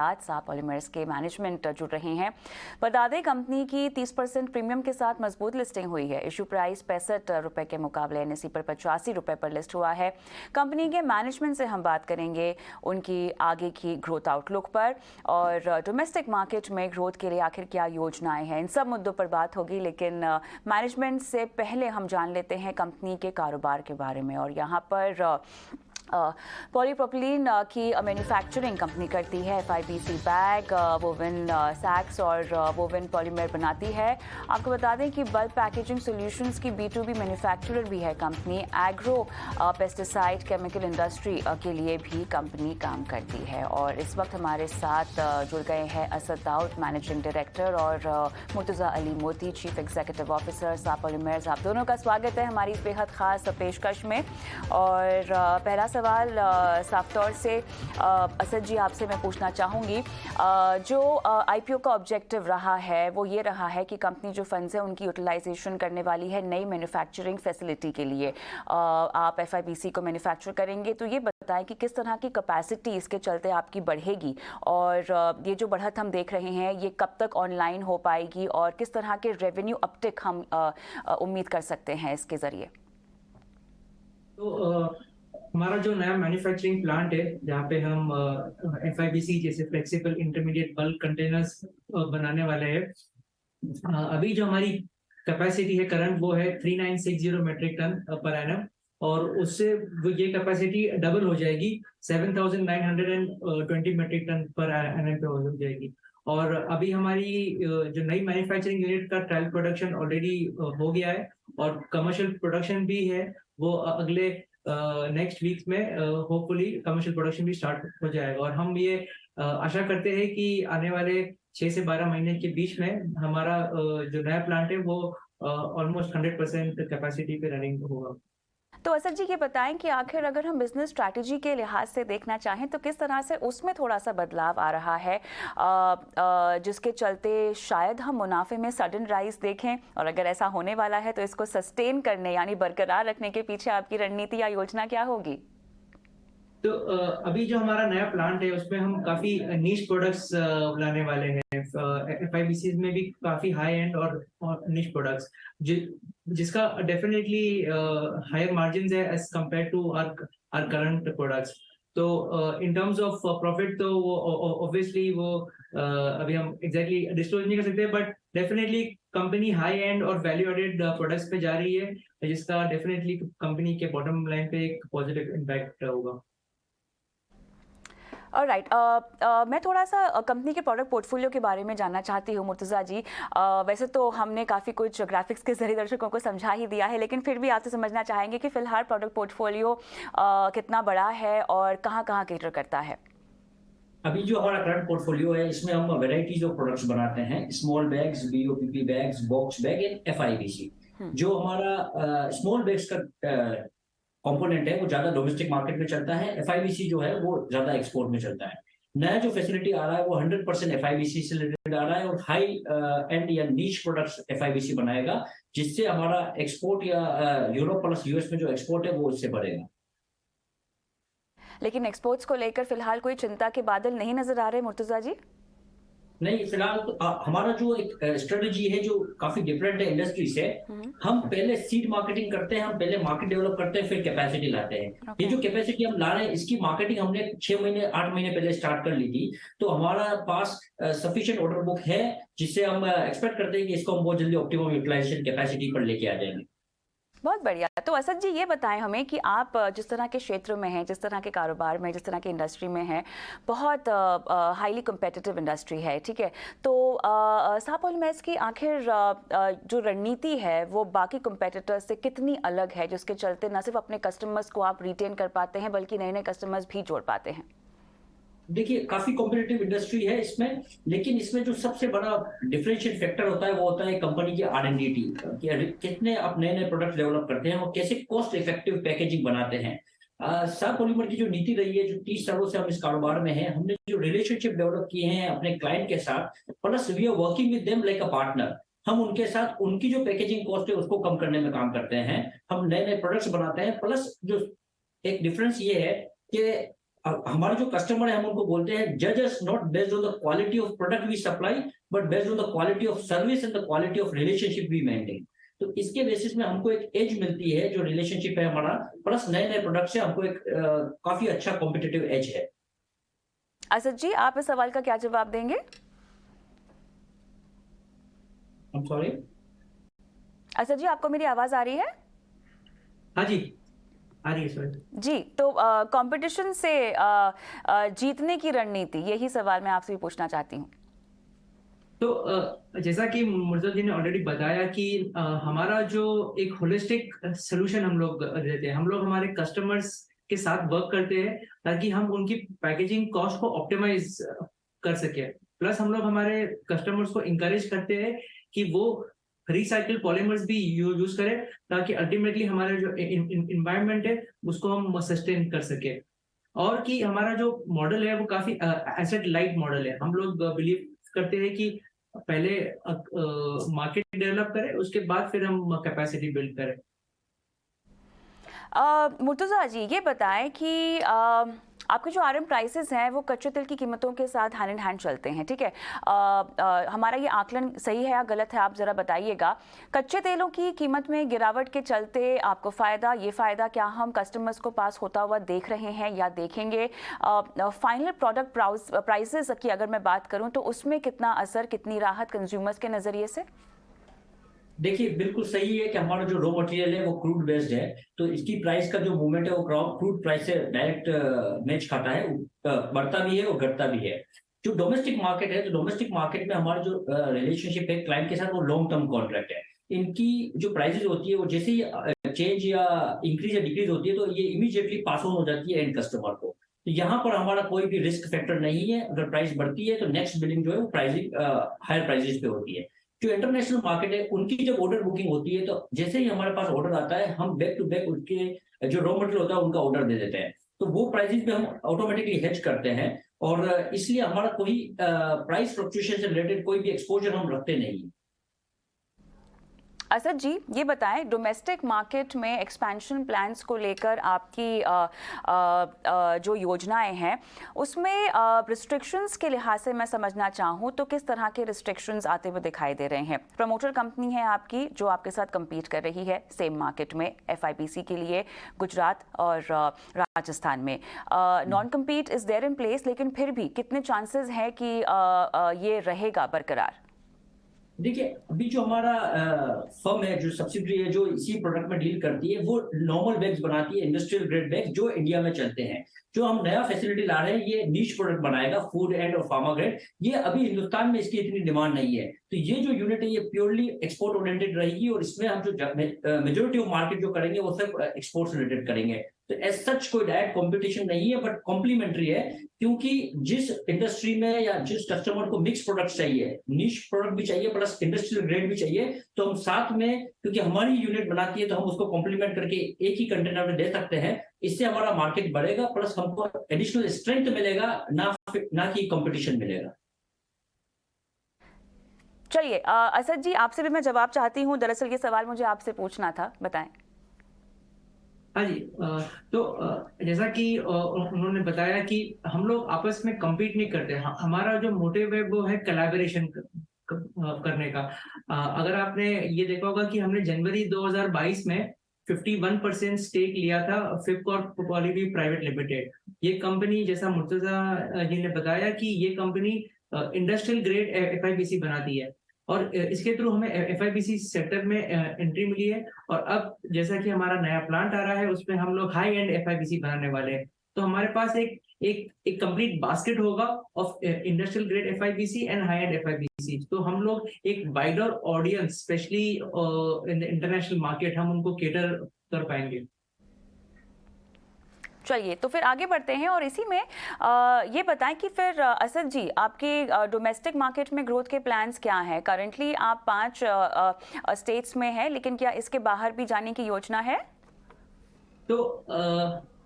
सा पॉलीमर्स के मैनेजमेंट जुड़ रहे हैं। बता दें कंपनी की 30% प्रीमियम के साथ मजबूत लिस्टिंग हुई है। इशू प्राइस 65 रुपए के मुकाबले एनएसई पर 85 रुपए पर लिस्ट हुआ है। कंपनी के मैनेजमेंट से हम बात करेंगे उनकी आगे की ग्रोथ आउटलुक पर और डोमेस्टिक मार्केट में ग्रोथ के लिए आखिर क्या योजनाएं हैं, इन सब मुद्दों पर बात होगी। लेकिन मैनेजमेंट से पहले हम जान लेते हैं कंपनी के कारोबार के बारे में। और यहाँ पर पॉलीप्रोपिलीन की मैन्युफैक्चरिंग कंपनी करती है। एफआईबीसी बैग, वोवन सैक्स और वोवन पॉलीमर बनाती है। आपको बता दें कि बल्क पैकेजिंग सॉल्यूशंस की B2B मैन्युफैक्चरर भी है company. Agro pesticide chemical industry के लिए भी कंपनी काम करती है। और इस वक्त हमारे साथ जुड़ गए हैं असद दाऊद, मैनेजिंग डायरेक्टर, और मुर्तज़ा अली मोती, चीफ एग्जीक्यूटिव ऑफिसर सा पॉलीमर्स। आप दोनों का स्वागत है हमारी इस बेहद खास पेशकश में। और पहला सवाल साफ तौर से असद जी आपसे मैं पूछना चाहूँगी, जो आईपीओ का ऑब्जेक्टिव रहा है वो ये रहा है कि कंपनी जो फंड्स है उनकी यूटिलाइजेशन करने वाली है नई मैन्युफैक्चरिंग फैसिलिटी के लिए। आप एफआईबीसी को मैन्युफैक्चर करेंगे, तो ये बताएं कि किस तरह की कैपेसिटी इसके चलते आपकी बढ़ेगी और ये जो बढ़त हम देख रहे हैं ये कब तक ऑनलाइन हो पाएगी और किस तरह के रेवेन्यू अपटिक हम उम्मीद कर सकते हैं इसके ज़रिए। तो हमारा जो नया मैन्युफैक्चरिंग प्लांट है जहाँ पे हम एफआईबीसी जैसे फ्लेक्सिबल इंटरमीडिएट बल्क कंटेनर्स बनाने वाले हैं। अभी जो हमारी कैपेसिटी है करंट वो है 3960 मेट्रिक टन पर एनम, और उससे ये कैपेसिटी डबल हो जाएगी, 7920 मेट्रिक टन पर एनम पे हो जाएगी। और अभी हमारी जो नई मैन्युफैक्चरिंग यूनिट का ट्रायल प्रोडक्शन ऑलरेडी हो गया है और कमर्शियल प्रोडक्शन भी है। वो अगले नेक्स्ट वीक में होपफुली कमर्शियल प्रोडक्शन भी स्टार्ट हो जाएगा। और हम ये आशा करते हैं कि आने वाले 6 से 12 महीने के बीच में हमारा जो नया प्लांट है वो ऑलमोस्ट 100% कैपेसिटी पे रनिंग होगा। तो असद जी ये बताएं कि आखिर अगर हम बिजनेस स्ट्रैटेजी के लिहाज से देखना चाहें तो किस तरह से उसमें थोड़ा सा बदलाव आ रहा है जिसके चलते शायद हम मुनाफे में सडन राइज देखें, और अगर ऐसा होने वाला है तो इसको सस्टेन करने यानी बरकरार रखने के पीछे आपकी रणनीति या योजना क्या होगी? तो अभी जो हमारा नया प्लांट है उसमें हम काफी नीश प्रोडक्ट्स लाने वाले हैं। एफआईबीसी में भी काफी हाई एंड और नीश प्रोडक्ट्स जिसका डेफिनेटली हायर मार्जिन है as compared to our current products. तो इन टर्म्स ऑफ प्रॉफिट तो वो ऑब्वियसली वो अभी हम एग्जैक्टली डिस्क्लोज नहीं कर सकते, but definitely company high end और वैल्यू एडेड प्रोडक्ट्स पे जा रही है जिसका डेफिनेटली कंपनी के बॉटम लाइन पे एक पॉजिटिव इम्पैक्ट होगा। ऑलराइट, मैं थोड़ा सा कंपनी के प्रोडक्ट पोर्टफोलियो के बारे में जानना चाहती हूँ मुर्तज़ा जी। वैसे तो हमने काफ़ी कुछ ग्राफिक्स के जरिए दर्शकों को समझा ही दिया है, लेकिन फिर भी आपसे समझना चाहेंगे कि फ़िलहाल प्रोडक्ट पोर्टफोलियो कितना बड़ा है और कहाँ कहाँ कैटर करता है। अभी जो हमारा करंट पोर्टफोलियो है इसमें हम वेराइटीज ऑफ प्रोडक्ट्स बनाते हैं, small bags, BOPP bags, box bag and FIBC. जो हमारा स्मॉल बैग्स का कंपोनेंट है वो ज्यादा डोमेस्टिक मार्केट में चलता है, एफआईबीसी जो है वो ज्यादा एक्सपोर्ट में चलता है। नया जो फैसिलिटी आ रहा है वो 100% एफआईबीसी से रिलेटेड आ रहा है और हाई एंड या नीच प्रोडक्ट्स एफआईबीसी बनाएगा, जिससे हमारा एक्सपोर्ट या यूरोप प्लस यूएस में जो एक्सपोर्ट है वो इससे बढ़ेगा। लेकिन एक्सपोर्ट्स को लेकर फिलहाल कोई चिंता के बादल नहीं नजर आ रहे मुर्तज़ा जी? नहीं, फिलहाल तो हमारा जो एक स्ट्रेटजी है जो काफी डिफरेंट है इंडस्ट्री से। हम पहले सीड मार्केटिंग करते हैं, हम पहले मार्केट डेवलप करते हैं, फिर कैपेसिटी लाते हैं। ये जो कैपेसिटी हम ला रहे हैं इसकी मार्केटिंग हमने 6 महीने 8 महीने पहले स्टार्ट कर ली थी। तो हमारा पास सफिशिएंट ऑर्डर बुक है जिससे हम एक्सपेक्ट करते हैं कि इसको हम बहुत जल्दी ऑप्टिमम यूटिलाइजेशन कैपेसिटी पर लेके आ जाएंगे। बहुत बढ़िया। तो असद जी ये बताएं हमें कि आप जिस तरह के क्षेत्र में हैं, जिस तरह के कारोबार में, जिस तरह की इंडस्ट्री में हैं, बहुत हाईली कम्पिटिटिव इंडस्ट्री है, ठीक है। तो सा पॉलीमर्स की आखिर जो रणनीति है वो बाकी कम्पिटिटर्स से कितनी अलग है, जिसके चलते न सिर्फ अपने कस्टमर्स को आप रिटेन कर पाते हैं बल्कि नए नए कस्टमर्स भी जोड़ पाते हैं? देखिए, काफी कॉम्पिटिटिव इंडस्ट्री है इसमें, लेकिन इसमें जो सबसे बड़ा डिफरेंशियल फैक्टर होता है वो होता है कंपनी की R&D टीम, कितने आप नए नए प्रोडक्ट डेवलप करते हैं और कैसे कॉस्ट इफेक्टिव पैकेजिंग बनाते हैं। सा पॉलीमर की जो नीति रही है, जो 30 सालों से हम इस कारोबार में हैं, हमने जो रिलेशनशिप डेवलप किए हैं अपने क्लाइंट के साथ, plus we are working with them like a partner. हम उनके साथ उनकी जो पैकेजिंग कॉस्ट है उसको कम करने में काम करते हैं, हम नए नए प्रोडक्ट्स बनाते हैं। प्लस जो एक डिफरेंस ये है कि हमारे जो कस्टमर है हम उनको बोलते हैं जज us not based on the quality of product we supply but based on the quality of service and the quality of relationship we maintain. तो इसके बेसिस में हमको एक एज मिलती है, जो रिलेशनशिप है हमारा प्लस नए नए प्रोडक्ट से हमको एक काफी अच्छा कॉम्पिटिटिव एज है। असद जी, आप इस सवाल का क्या जवाब देंगे? I'm sorry? असद जी, आपको मेरी आवाज आ रही है? हाँ जी, आ रही है सर जी। तो कंपटीशन से जीतने की रणनीति, यही सवाल मैं आपसे भी पूछना चाहती हूँ। तो जैसा कि मुर्तजा जी ने ऑलरेडी बताया कि हमारा जो एक होलिस्टिक सोल्यूशन हम लोग देते हैं, हम लोग हमारे कस्टमर्स के साथ वर्क करते हैं ताकि हम उनकी पैकेजिंग कॉस्ट को ऑप्टिमाइज कर सके। प्लस हम लोग हमारे कस्टमर्स को इंकरेज करते हैं कि वो रिसाइकिल पॉलीमर्स भी यूज करें ताकि अल्टीमेटली हमारा जो इन्वायरमेंट है उसको हम सस्टेन कर सके। और कि हमारा जो मॉडल है वो काफी एसेट लाइट मॉडल है। हम लोग बिलीव करते हैं कि पहले मार्केट डेवलप करें, उसके बाद फिर हम कैपेसिटी बिल्ड करें। मुर्तजा जी, ये बताएं कि आपके जो आरएम प्राइसेस हैं वो कच्चे तेल की कीमतों के साथ हैंड इन हैंड चलते हैं, ठीक है? हमारा ये आकलन सही है या गलत है, आप ज़रा बताइएगा। कच्चे तेलों की कीमत में गिरावट के चलते आपको ये फ़ायदा क्या हम कस्टमर्स को पास होता हुआ देख रहे हैं या देखेंगे? फाइनल प्रोडक्ट प्राइसेस की अगर मैं बात करूँ तो उसमें कितना असर, कितनी राहत कंज्यूमर्स के नज़रिए से? देखिए, बिल्कुल सही है कि हमारा जो रॉ मटेरियल है वो क्रूड बेस्ड है, तो इसकी प्राइस का जो मूवमेंट है वो क्रूड प्राइस से डायरेक्ट मैच खाता है, बढ़ता भी है और घटता भी है। जो डोमेस्टिक मार्केट है, तो डोमेस्टिक मार्केट में हमारा जो रिलेशनशिप है क्लाइंट के साथ वो लॉन्ग टर्म कॉन्ट्रैक्ट है। इनकी जो प्राइसेस होती है वो जैसे ही चेंज या इंक्रीज या डिक्रीज होती है तो ये इमीडिएटली पास ऑन हो जाती है एंड कस्टमर को। तो यहाँ पर हमारा कोई भी रिस्क फैक्टर नहीं है। अगर प्राइस बढ़ती है तो नेक्स्ट बिलिंग जो है वो प्राइसिंग हायर प्राइसेस पे होती है। जो इंटरनेशनल मार्केट है उनकी जब ऑर्डर बुकिंग होती है तो जैसे ही हमारे पास ऑर्डर आता है हम बैक टू बैक उनके जो रॉ मटेरियल होता है उनका ऑर्डर दे देते हैं, तो वो प्राइसेस पे हम ऑटोमेटिकली हेज करते हैं और इसलिए हमारा कोई प्राइस फ्लक्चुएशन से रिलेटेड कोई भी एक्सपोजर हम रखते नहीं। असद जी, ये बताएं, डोमेस्टिक मार्केट में एक्सपेंशन प्लान्स को लेकर आपकी जो योजनाएं हैं उसमें रिस्ट्रिक्शंस के लिहाज से मैं समझना चाहूँ तो किस तरह के रिस्ट्रिक्शंस आते हुए दिखाई दे रहे हैं? प्रमोटर कंपनी है आपकी जो आपके साथ कम्पीट कर रही है सेम मार्केट में FIPC के लिए गुजरात और राजस्थान में। Non compete is there in place, लेकिन फिर भी कितने चांसेस हैं कि ये रहेगा बरकरार? देखिए, अभी जो हमारा फर्म है, जो सब्सिडरी है जो इसी प्रोडक्ट में डील करती है, वो नॉर्मल बैग्स बनाती है, इंडस्ट्रियल ग्रेड बैग जो इंडिया में चलते हैं। जो हम नया फैसिलिटी ला रहे हैं ये नीश प्रोडक्ट बनाएगा, फूड एंड और फार्मा ग्रेड। ये अभी हिंदुस्तान में इसकी इतनी डिमांड नहीं है, तो ये जो यूनिट है ये प्योरली एक्सपोर्ट ओरिएंटेड रहेगी और इसमें हम जो मेजोरिटी ऑफ मार्केट जो करेंगे वो सिर्फ एक्सपोर्ट रिलेटेड करेंगे। तो एज सच कोई डायरेक्ट कंपटीशन नहीं है बट कॉम्प्लीमेंट्री है, क्योंकि जिस इंडस्ट्री में या जिस कस्टमर को मिक्स प्रोडक्ट चाहिए, निश प्रोडक्ट भी चाहिए प्लस इंडस्ट्रियल ग्रेड भी चाहिए, तो हम साथ में, क्योंकि हमारी यूनिट बनाती है तो हम उसको कॉम्प्लीमेंट करके एक ही कंटेनर में दे सकते हैं। इससे हमारा मार्केट बढ़ेगा प्लस हमको एडिशनल स्ट्रेंथ मिलेगा, ना कि कंपटीशन मिलेगा। चलिए असद जी, आपसे भी मैं जवाब चाहती हूँ। दरअसल ये सवाल मुझे आपसे पूछना था, बताएं। हाँ जी, तो जैसा कि उन्होंने बताया कि हम लोग आपस में compete नहीं करते। हमारा जो मोटिव है वो है कोलैबोरेशन करने का। अगर आपने ये देखा होगा कि हमने जनवरी 2022 में 51% स्टेक लिया था फिपकॉर्प पॉलीवी प्राइवेट लिमिटेड। ये कंपनी, जैसा मुर्तजा जी ने बताया कि ये कंपनी इंडस्ट्रियल ग्रेड FIPC बनाती है और इसके थ्रू हमें FIPC सेक्टर में एंट्री मिली है। और अब जैसा कि हमारा नया प्लांट आ रहा है उसमें हम लोग हाई एंड FIPC बनाने वाले हैं, तो हमारे पास एक कंप्लीट बास्केट होगा of industrial grade FIPC and high and FIPC। तो हम लोग एक wider audience, specially in the international market, हम उनको केटर कर पाएंगे। चलिए, तो फिर आगे बढ़ते हैं और इसी में ये बताएं कि फिर असद जी, आपके डोमेस्टिक मार्केट में ग्रोथ के प्लान्स क्या हैं? करंटली आप 5 स्टेट्स में हैं, लेकिन क्या इसके बाहर भी जाने की योजना है? तो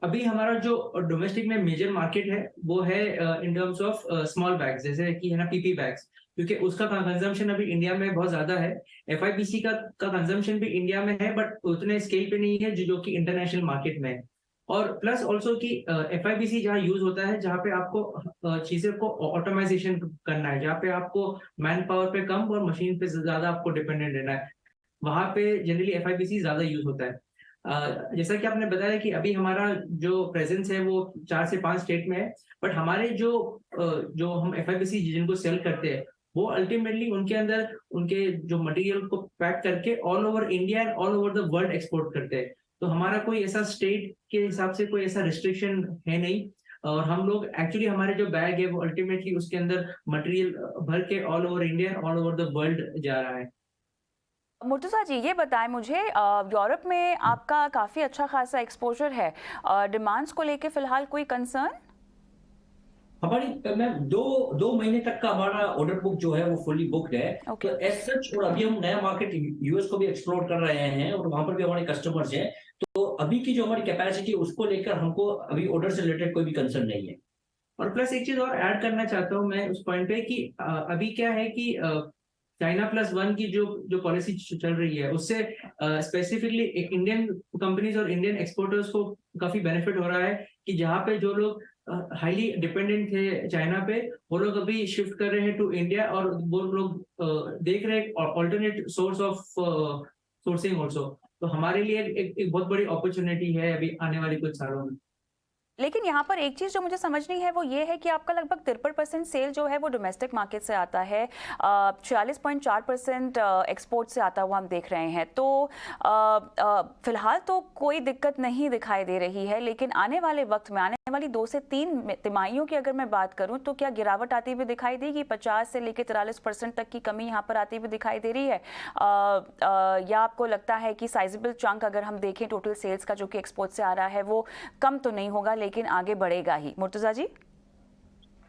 अभी हमारा जो डोमेस्टिक में मेजर मार्केट है वो है in terms of small bags, जैसे कि है ना PP बैग्स, क्योंकि उसका कंजम्पशन अभी इंडिया में बहुत ज्यादा है। FIPC का कंजम्पशन भी इंडिया में है बट उतने स्केल पे नहीं है जो कि इंटरनेशनल मार्केट में है। और प्लस ऑल्सो कि FIBC जहाँ यूज होता है, जहाँ पे आपको चीजें को ऑटोमाइजेशन करना है, जहाँ पे आपको मैन पावर पे कम और मशीन पे ज्यादा आपको डिपेंडेंट रहना है, वहां पे जनरली FIBC ज्यादा यूज होता है। जैसा कि आपने बताया कि अभी हमारा जो प्रेजेंस है वो 4 से 5 स्टेट में है, बट हमारे जो हम FIBC जिनको सेल करते हैं, वो अल्टीमेटली उनके अंदर उनके जो मटेरियल को पैक करके all over India and all over the world export करते हैं। तो हमारा कोई ऐसा स्टेट के हिसाब से कोई ऐसा रिस्ट्रिक्शन है नहीं, और हम लोग एक्चुअली हमारे जो बैग है वो अल्टीमेटली उसके अंदर मटेरियल भर के all over India all over the world जा रहा है। मुर्तज़ा जी, ये बताएं मुझे, यूरोप में आपका काफ़ी अच्छा खासा एक्सपोजर है, डिमांड्स को लेके फिलहाल कोई कंसर्न? हमारी मैम दो महीने तक का हमारा ऑर्डर बुक जो है वो फुली बुक्ड है। Okay. तो एज सच, और अभी हम नया मार्केट यूएस को भी एक्सप्लोर कर रहे हैं और वहां पर भी हमारे कस्टमर्स हैं। तो अभी की जो हमारी कैपेसिटी है उसको लेकर हमको अभी ऑर्डर से रिलेटेड कोई भी कंसर्न नहीं है। और प्लस एक चीज और ऐड करना चाहता हूँ मैं उस पॉइंट पे कि अभी क्या है कि चाइना +1 की जो पॉलिसी चल रही है, उससे स्पेसिफिकली इंडियन कंपनीज और इंडियन एक्सपोर्टर्स को काफी बेनिफिट हो रहा है कि जहाँ पे जो लोग हाईली डिपेंडेंट थे चाइना पे, वो लोग अभी शिफ्ट कर रहे हैं टू इंडिया, और वो लोग देख रहे हैं alternate source of sourcing also. तो हमारे लिए एक बहुत बड़ी अपॉर्चुनिटी है अभी आने वाले कुछ सालों में। लेकिन यहाँ पर एक चीज़ जो मुझे समझ नहीं है वो ये है कि आपका लगभग 53% सेल जो है वो डोमेस्टिक मार्केट से आता है, 46.4% एक्सपोर्ट से आता हुआ हम देख रहे हैं। तो फिलहाल तो कोई दिक्कत नहीं दिखाई दे रही है, लेकिन आने वाले वक्त में, आने वाली 2 से 3 तिमाहियों की अगर मैं बात करूं, तो क्या गिरावट आती हुई दिखाई देगी? 50 से लेकर 43% तक की कमी यहाँ पर आती हुई दिखाई दे रही है, या आपको लगता है कि साइजेबल चंक अगर हम देखें टोटल सेल्स का जो कि एक्सपोर्ट से आ रहा है वो कम तो नहीं होगा लेकिन आगे बढ़ेगा ही? मुर्तजा जी,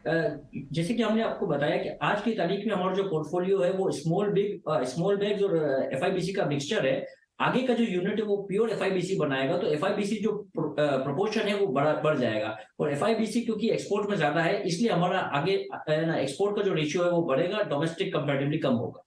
जैसे कि हमने आपको बताया कि आज की तारीख में हमारा जो पोर्टफोलियो है वो स्मॉल बैग्स और FIBC का मिक्सचर है। आगे का जो यूनिट है वो प्योर FIBC बनाएगा, तो FIBC जो प्रोपोर्शन है वो बढ़ जाएगा। और FIBC क्योंकि एक्सपोर्ट में ज्यादा है, इसलिए हमारा आगे एक्सपोर्ट का जो रेशियो है वो बढ़ेगा, डोमेस्टिक कंपैरेटिवली कम होगा।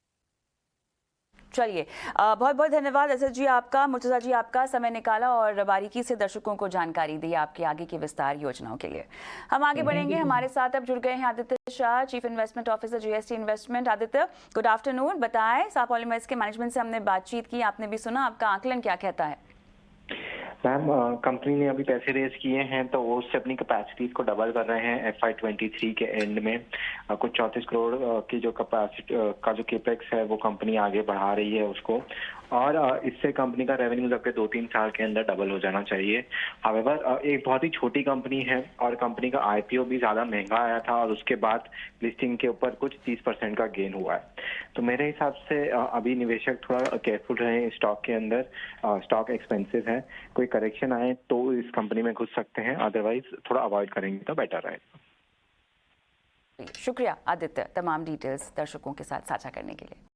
चलिए, बहुत बहुत धन्यवाद असद जी आपका, मुर्तजा जी आपका, समय निकाला और बारीकी से दर्शकों को जानकारी दी आपकी आगे की विस्तार योजनाओं के लिए। हम आगे बढ़ेंगे। हमारे साथ अब जुड़ गए हैं Aditya Shah, chief investment officer GST investment. Aditya, good afternoon. बताएं, सा पॉलीमर्स के मैनेजमेंट से हमने बातचीत की, आपने भी सुना, आपका आकलन क्या कहता है? मैम, कंपनी ने अभी पैसे रेज किए हैं तो वो उससे अपनी कैपेसिटीज को डबल कर रहे हैं। FY23 के एंड में कुछ 34 करोड़ की जो कैपेसिटी का जो केपेक्स है वो कंपनी आगे बढ़ा रही है उसको, और इससे कंपनी का रेवेन्यूज अगले 2-3 साल के अंदर डबल हो जाना चाहिए। हावेवर एक बहुत ही छोटी कंपनी है और कंपनी का IPO भी ज्यादा महंगा आया था और उसके बाद लिस्टिंग के ऊपर कुछ 30% का गेन हुआ है। तो मेरे हिसाब से अभी निवेशक थोड़ा केयरफुल रहे स्टॉक के अंदर। स्टॉक एक्सपेंसिव है, कोई करेक्शन आए तो इस कंपनी में घुस सकते हैं, अदरवाइज थोड़ा अवॉइड करेंगे तो बेटर रहेगा। शुक्रिया आदित्य, तमाम डिटेल्स दर्शकों के साथ साझा करने के लिए।